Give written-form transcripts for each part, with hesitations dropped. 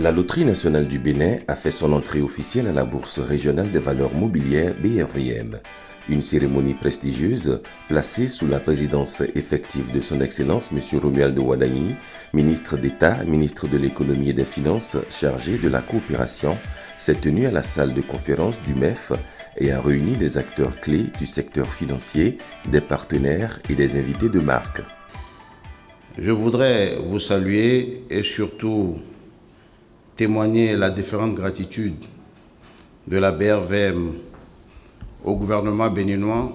La Loterie nationale du Bénin a fait son entrée officielle à la Bourse régionale des valeurs mobilières BRVM. Une cérémonie prestigieuse placée sous la présidence effective de son Excellence M. Romualdo Wadani, ministre d'État, ministre de l'Économie et des Finances chargé de la coopération, s'est tenue à la salle de conférence du MEF et a réuni des acteurs clés du secteur financier, des partenaires et des invités de marque. Je voudrais vous saluer et surtout témoigner la différente gratitude de la BRVM au gouvernement béninois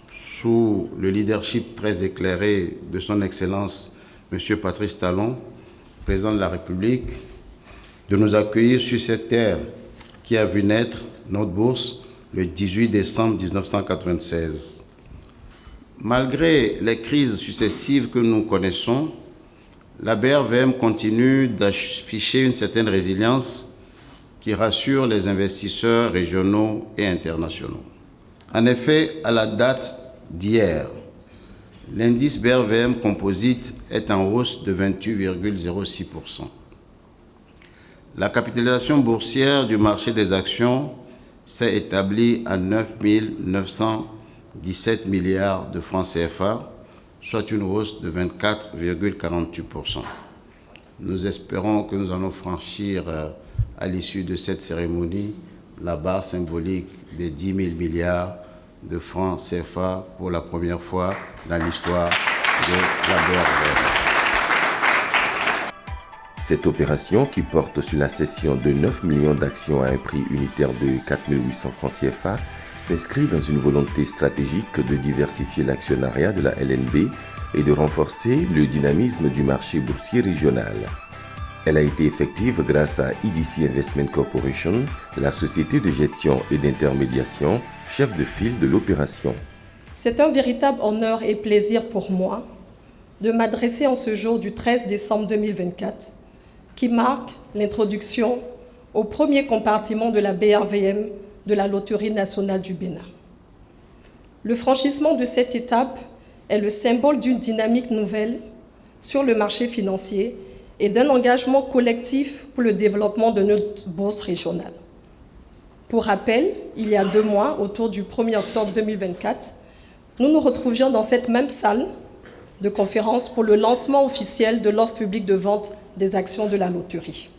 sous le leadership très éclairé de son Excellence M. Patrice Talon, président de la République, de nous accueillir sur cette terre qui a vu naître notre bourse le 18 décembre 1996. Malgré les crises successives que nous connaissons, la BRVM continue d'afficher une certaine résilience qui rassure les investisseurs régionaux et internationaux. En effet, à la date d'hier, l'indice BRVM Composite est en hausse de 28,06%. La capitalisation boursière du marché des actions s'est établie à 9 917 milliards de francs CFA, soit une hausse de 24,48%. Nous espérons que nous allons franchir à l'issue de cette cérémonie la barre symbolique des 10 000 milliards de francs CFA pour la première fois dans l'histoire de la BRVM. Cette opération, qui porte sur la cession de 9 millions d'actions à un prix unitaire de 4 800 francs CFA, s'inscrit dans une volonté stratégique de diversifier l'actionnariat de la LNB et de renforcer le dynamisme du marché boursier régional. Elle a été effective grâce à EDC Investment Corporation, la société de gestion et d'intermédiation, chef de file de l'opération. C'est un véritable honneur et plaisir pour moi de m'adresser en ce jour du 13 décembre 2024, qui marque l'introduction au premier compartiment de la BRVM de la Loterie nationale du Bénin. Le franchissement de cette étape est le symbole d'une dynamique nouvelle sur le marché financier et d'un engagement collectif pour le développement de notre bourse régionale. Pour rappel, il y a 2 mois, autour du 1er octobre 2024, nous nous retrouvions dans cette même salle de conférence pour le lancement officiel de l'offre publique de vente des actions de la loterie.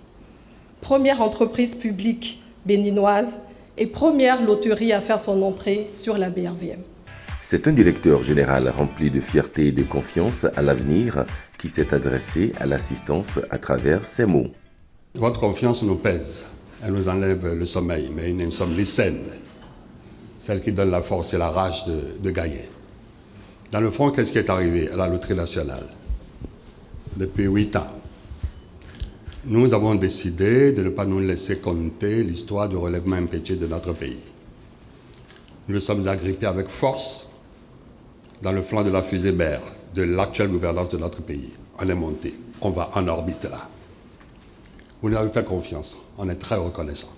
Première entreprise publique béninoise et première loterie à faire son entrée sur la BRVM. C'est un directeur général rempli de fierté et de confiance à l'avenir qui s'est adressé à l'assistance à travers ces mots. Votre confiance nous pèse, elle nous enlève le sommeil, mais nous sommes les saines, celle qui donne la force et la rage de gagner. Dans le fond, qu'est-ce qui est arrivé à la Loterie nationale? Depuis 8 ans, nous avons décidé de ne pas nous laisser compter l'histoire du relèvement impétueux de notre pays. Nous sommes agrippés avec force dans le flanc de la fusée mère de l'actuelle gouvernance de notre pays. On est monté, on va en orbite là. Vous nous avez fait confiance, on est très reconnaissants.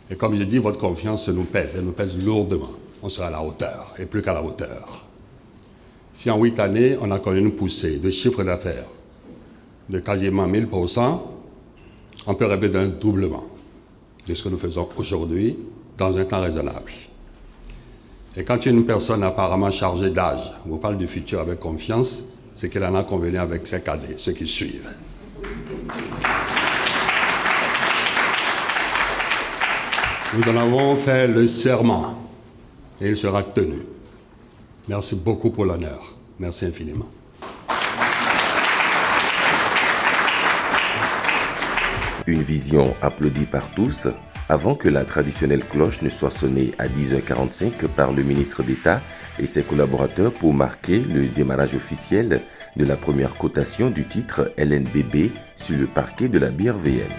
Et comme je dis, votre confiance nous pèse, elle nous pèse lourdement. On sera à la hauteur, et plus qu'à la hauteur. Si en 8 années, on a connu une poussée de chiffre d'affaires de quasiment 1000%, on peut rêver d'un doublement de ce que nous faisons aujourd'hui dans un temps raisonnable. Et quand une personne apparemment chargée d'âge vous parle du futur avec confiance, c'est qu'elle en a convenu avec ses cadets, ceux qui suivent. Nous en avons fait le serment et il sera tenu. Merci beaucoup pour l'honneur. Merci infiniment. Une vision applaudie par tous avant que la traditionnelle cloche ne soit sonnée à 10h45 par le ministre d'État et ses collaborateurs pour marquer le démarrage officiel de la première cotation du titre LNBB sur le parquet de la BRVM.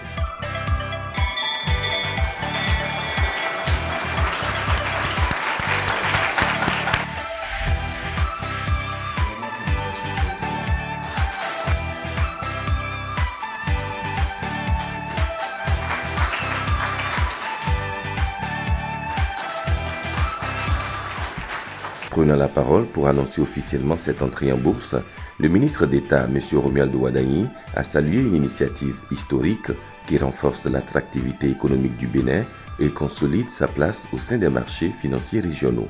Prenant la parole pour annoncer officiellement cette entrée en bourse, Le ministre d'État, M. Romuald Ouadaï, a salué une initiative historique qui renforce l'attractivité économique du Bénin et consolide sa place au sein des marchés financiers régionaux.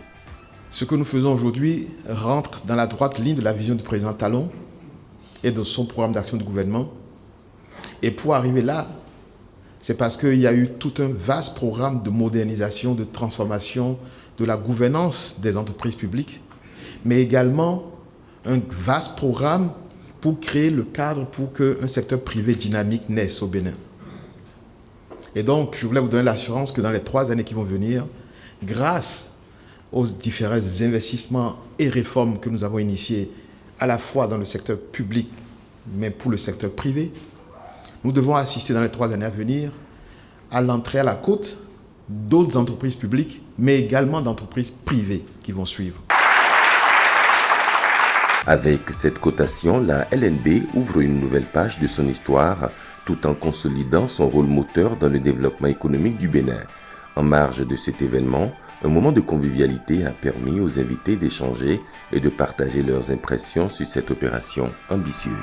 Ce que nous faisons aujourd'hui rentre dans la droite ligne de la vision du président Talon et de son programme d'action du gouvernement. Et pour arriver là, c'est parce qu'il y a eu tout un vaste programme de modernisation, de transformation de la gouvernance des entreprises publiques, mais également un vaste programme pour créer le cadre pour qu'un secteur privé dynamique naisse au Bénin. Et donc, je voulais vous donner l'assurance que dans les 3 années qui vont venir, grâce aux différents investissements et réformes que nous avons initiés, à la fois dans le secteur public, mais pour le secteur privé, nous devons assister dans les 3 années à venir à l'entrée à la côte d'autres entreprises publiques, mais également d'entreprises privées qui vont suivre. Avec cette cotation, la LNB ouvre une nouvelle page de son histoire tout en consolidant son rôle moteur dans le développement économique du Bénin. En marge de cet événement, un moment de convivialité a permis aux invités d'échanger et de partager leurs impressions sur cette opération ambitieuse.